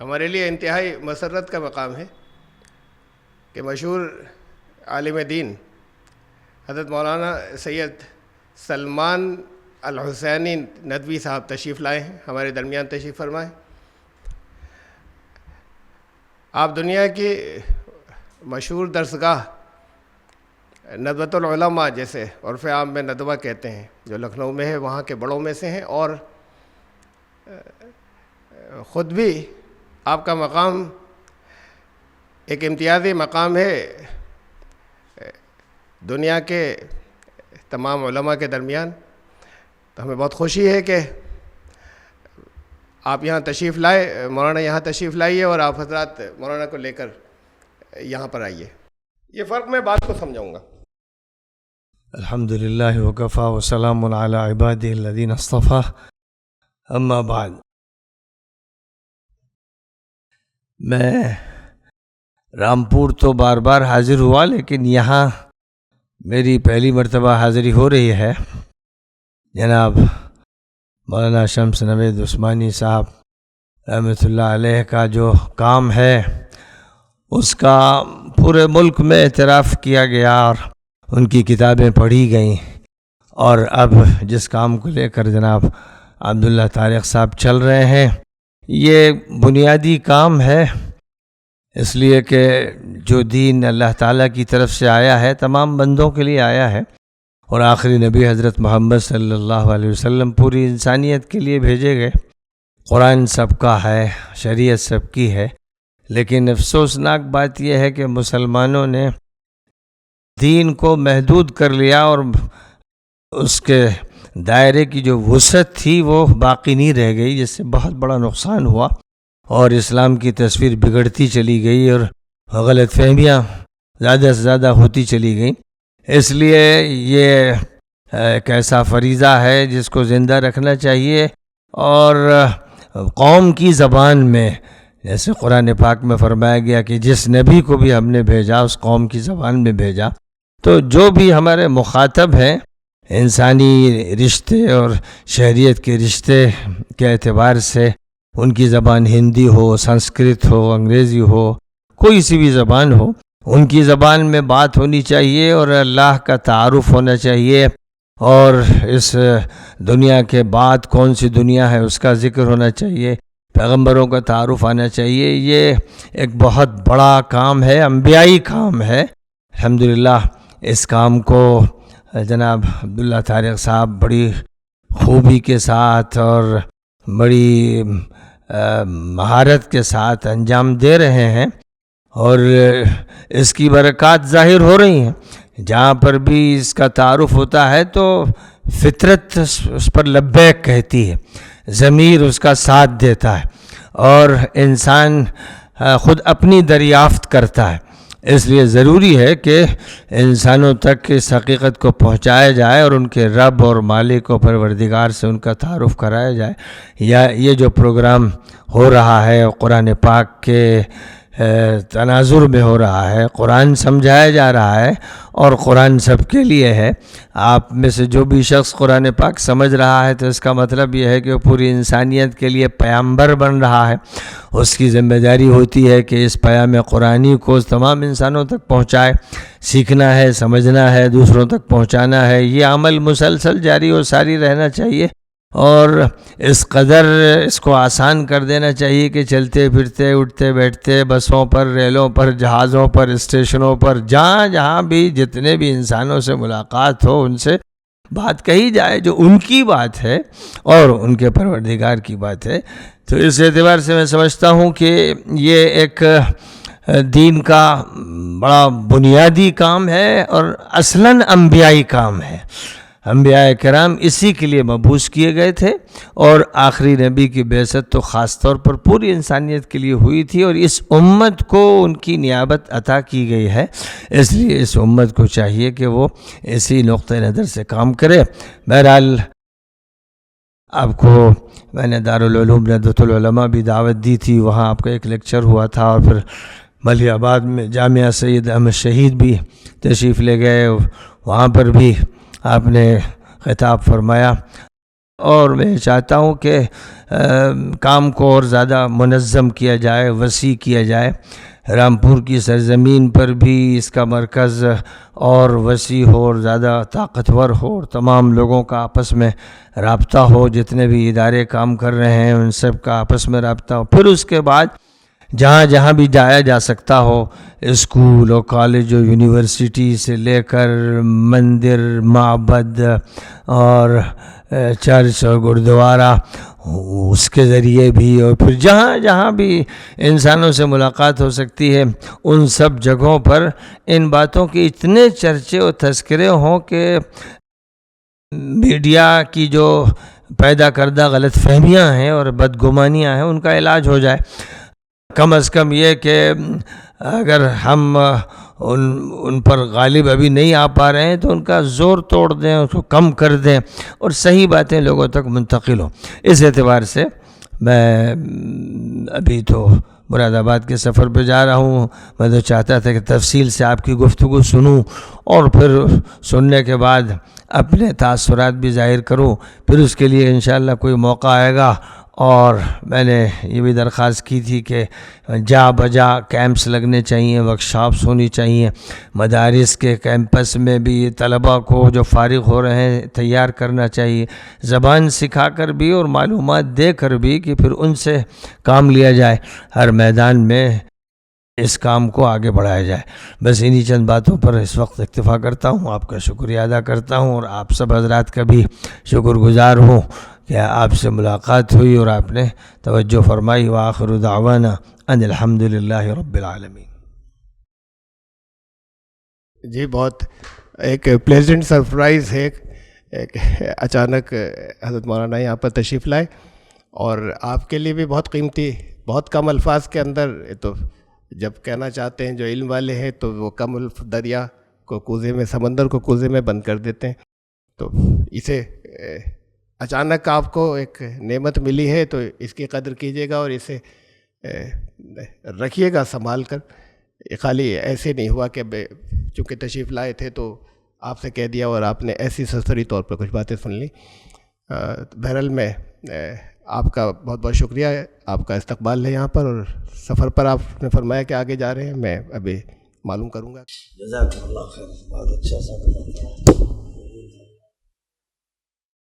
ہمارے لیے انتہائی مسرت کا مقام ہے کہ مشہور عالم دین حضرت مولانا سید سلمان الحسینی ندوی صاحب تشریف لائے ہیں، ہمارے درمیان تشریف فرمائیں۔ آپ دنیا کی مشہور درسگاہ ندوۃ العلماء، جیسے عرف عام میں ندوہ کہتے ہیں، جو لکھنؤ میں ہے، وہاں کے بڑوں میں سے ہیں، اور خود بھی آپ کا مقام ایک امتیازی مقام ہے دنیا کے تمام علماء کے درمیان۔ تو ہمیں بہت خوشی ہے کہ آپ یہاں تشریف لائے، مولانا یہاں تشریف لائیے، اور آپ حضرات مولانا کو لے کر یہاں پر آئیے۔ یہ فرق میں بات کو سمجھاؤں گا۔ الحمدللہ وکفیٰ وسلام علی عبادہ الذین اصطفیٰ، اما بعد۔ میں رامپور تو بار بار حاضر ہوا، لیکن یہاں میری پہلی مرتبہ حاضری ہو رہی ہے۔ جناب مولانا شمس نوید عثمانی صاحب رحمۃ اللہ علیہ کا جو کام ہے، اس کا پورے ملک میں اعتراف کیا گیا اور ان کی کتابیں پڑھی گئیں، اور اب جس کام کو لے کر جناب عبداللہ طارق صاحب چل رہے ہیں، یہ بنیادی کام ہے، اس لیے کہ جو دین اللہ تعالیٰ کی طرف سے آیا ہے تمام بندوں کے لیے آیا ہے، اور آخری نبی حضرت محمد صلی اللہ علیہ وسلم پوری انسانیت کے لیے بھیجے گئے۔ قرآن سب کا ہے، شریعت سب کی ہے، لیکن افسوسناک بات یہ ہے کہ مسلمانوں نے دین کو محدود کر لیا، اور اس کے دائرے کی جو وسعت تھی وہ باقی نہیں رہ گئی، جس سے بہت بڑا نقصان ہوا، اور اسلام کی تصویر بگڑتی چلی گئی، اور غلط فہمیاں زیادہ سے زیادہ ہوتی چلی گئیں۔ اس لیے یہ ایک ایسا فریضہ ہے جس کو زندہ رکھنا چاہیے، اور قوم کی زبان میں، جیسے قرآن پاک میں فرمایا گیا کہ جس نبی کو بھی ہم نے بھیجا اس قوم کی زبان میں بھیجا، تو جو بھی ہمارے مخاطب ہیں انسانی رشتے اور شہریت کے رشتے کے اعتبار سے، ان کی زبان ہندی ہو، سنسکرت ہو، انگریزی ہو، کوئی سی بھی زبان ہو، ان کی زبان میں بات ہونی چاہیے، اور اللہ کا تعارف ہونا چاہیے، اور اس دنیا کے بعد کون سی دنیا ہے اس کا ذکر ہونا چاہیے، پیغمبروں کا تعارف آنا چاہیے۔ یہ ایک بہت بڑا کام ہے، انبیائی کام ہے۔ الحمدللہ اس کام کو جناب عبداللہ طارق صاحب بڑی خوبی کے ساتھ اور بڑی مہارت کے ساتھ انجام دے رہے ہیں، اور اس کی برکات ظاہر ہو رہی ہیں۔ جہاں پر بھی اس کا تعارف ہوتا ہے تو فطرت اس پر لبیک کہتی ہے، ضمیر اس کا ساتھ دیتا ہے، اور انسان خود اپنی دریافت کرتا ہے۔ اس لیے ضروری ہے کہ انسانوں تک اس حقیقت کو پہنچایا جائے، اور ان کے رب اور مالک و پروردگار سے ان کا تعارف کرایا جائے۔ یا یہ جو پروگرام ہو رہا ہے قرآن پاک کے تناظر میں ہو رہا ہے، قرآن سمجھایا جا رہا ہے، اور قرآن سب کے لیے ہے۔ آپ میں سے جو بھی شخص قرآن پاک سمجھ رہا ہے تو اس کا مطلب یہ ہے کہ وہ پوری انسانیت کے لیے پیامبر بن رہا ہے۔ اس کی ذمہ داری ہوتی ہے کہ اس پیام قرآنی کو تمام انسانوں تک پہنچائے، سیکھنا ہے، سمجھنا ہے، دوسروں تک پہنچانا ہے۔ یہ عمل مسلسل جاری و ساری رہنا چاہیے، اور اس قدر اس کو آسان کر دینا چاہیے کہ چلتے پھرتے، اٹھتے بیٹھتے، بسوں پر، ریلوں پر، جہازوں پر، اسٹیشنوں پر، جہاں جہاں بھی جتنے بھی انسانوں سے ملاقات ہو، ان سے بات کہی جائے جو ان کی بات ہے اور ان کے پروردگار کی بات ہے۔ تو اس اعتبار سے میں سمجھتا ہوں کہ یہ ایک دین کا بڑا بنیادی کام ہے، اور اصلاً انبیائی کام ہے۔ انبیاء کرام اسی کے لیے مبعوث کیے گئے تھے، اور آخری نبی کی بعثت تو خاص طور پر پوری انسانیت کے لیے ہوئی تھی، اور اس امت کو ان کی نیابت عطا کی گئی ہے۔ اس لیے اس امت کو چاہیے کہ وہ اسی نقطہ نظر سے کام کرے۔ بہرحال آپ کو میں نے دارالعلوم ندوۃ العلماء بھی دعوت دی تھی، وہاں آپ کا ایک لیکچر ہوا تھا، اور پھر ملیح آباد میں جامعہ سید احمد شہید بھی تشریف لے گئے، وہاں پر بھی آپ نے خطاب فرمایا۔ اور میں چاہتا ہوں کہ کام کو اور زیادہ منظم کیا جائے، وسیع کیا جائے. رامپور کی سرزمین پر بھی اس کا مرکز اور وسیع ہو اور زیادہ طاقتور ہو، اور تمام لوگوں کا آپس میں رابطہ ہو، جتنے بھی ادارے کام کر رہے ہیں ان سب کا آپس میں رابطہ ہو. پھر اس کے بعد جہاں جہاں بھی جایا جا سکتا ہو، اسکول اور کالج اور یونیورسٹی سے لے کر مندر، معبد اور چرچ اور گردوارہ، اس کے ذریعے بھی، اور پھر جہاں جہاں بھی انسانوں سے ملاقات ہو سکتی ہے ان سب جگہوں پر ان باتوں کے اتنے چرچے اور تذکرے ہوں کہ میڈیا کی جو پیدا کردہ غلط فہمیاں ہیں اور بدگمانیاں ہیں ان کا علاج ہو جائے. کم از کم یہ کہ اگر ہم ان پر غالب ابھی نہیں آ پا رہے ہیں تو ان کا زور توڑ دیں، اس کو کم کر دیں اور صحیح باتیں لوگوں تک منتقل ہوں. اس اعتبار سے میں ابھی تو مراد آباد کے سفر پہ جا رہا ہوں. میں تو چاہتا تھا کہ تفصیل سے آپ کی گفتگو سنوں اور پھر سننے کے بعد اپنے تاثرات بھی ظاہر کروں. پھر اس کے لیے انشاءاللہ کوئی موقع آئے گا. اور میں نے یہ بھی درخواست کی تھی کہ جا بجا کیمپس لگنے چاہیے، ورکشاپس ہونی چاہیے، مدارس کے کیمپس میں بھی طلباء کو جو فارغ ہو رہے ہیں تیار کرنا چاہیے، زبان سکھا کر بھی اور معلومات دے کر بھی کہ پھر ان سے کام لیا جائے، ہر میدان میں اس کام کو آگے بڑھایا جائے. بس انہی چند باتوں پر اس وقت اکتفا کرتا ہوں. آپ کا شکریہ ادا کرتا ہوں اور آپ سب حضرات کا بھی شکر گزار ہوں کہ آپ سے ملاقات ہوئی اور آپ نے توجہ فرمائی. وآخر دعوانا ان الحمدللہ رب العالمین. جی بہت ایک پلیزنٹ سرپرائز ہے، ایک اچانک حضرت مولانا یہاں پر تشریف لائے اور آپ کے لیے بھی بہت قیمتی، بہت کم الفاظ کے اندر تو جب کہنا چاہتے ہیں جو علم والے ہیں تو وہ کم دریا کو کوزے میں، سمندر کو کوزے میں بند کر دیتے ہیں. تو اسے اچانک آپ کو ایک نعمت ملی ہے تو اس کی قدر کیجیے گا اور اسے رکھیے گا سنبھال کر. خالی ایسے نہیں ہوا کہ چونکہ تشریف لائے تھے تو آپ سے کہہ دیا اور آپ نے ایسی سرسری طور پر کچھ باتیں سن لی. بہرحال میں آپ کا بہت بہت شکریہ ہے، آپ کا استقبال ہے یہاں پر، اور سفر پر آپ نے فرمایا کہ آگے جا رہے ہیں، میں ابھی معلوم کروں گا. جزاک اللہ خیر، بہت اچھا سا